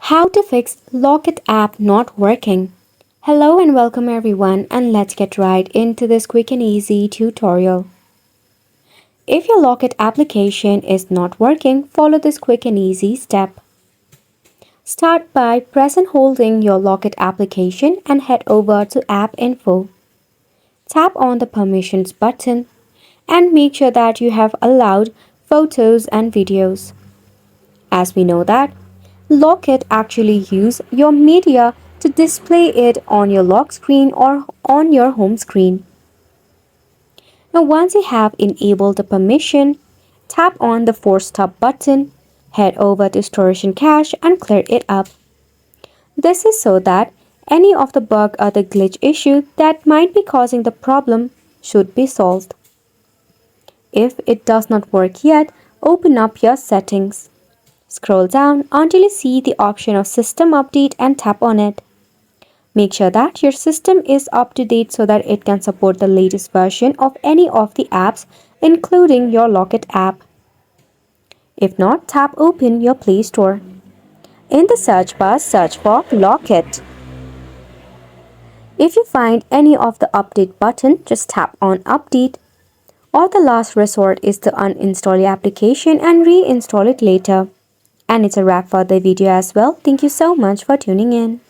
How to fix Locket app not working. Hello and welcome everyone, and let's get right into this quick and easy tutorial. If your Locket application is not working, follow this quick and easy step. Start by press and holding your Locket application and head over to App Info. Tap on the Permissions button and make sure that you have allowed photos and videos. As we know that Locket actually use your media to display it on your lock screen or on your home screen. Now once you have enabled the permission, tap on the Force Stop button, head over to Storage and Cache and clear it up. This is so that any of the bug or the glitch issue that might be causing the problem should be solved. If it does not work yet, open up your settings. Scroll down until you see the option of System Update and tap on it. Make sure that your system is up to date so that it can support the latest version of any of the apps, including your Locket app. If not, tap open your Play Store. In the search bar, search for Locket. If you find any of the update button, just tap on Update. Or the last resort is to uninstall your application and reinstall it later. And it's a wrap for the video as well. Thank you so much for tuning in.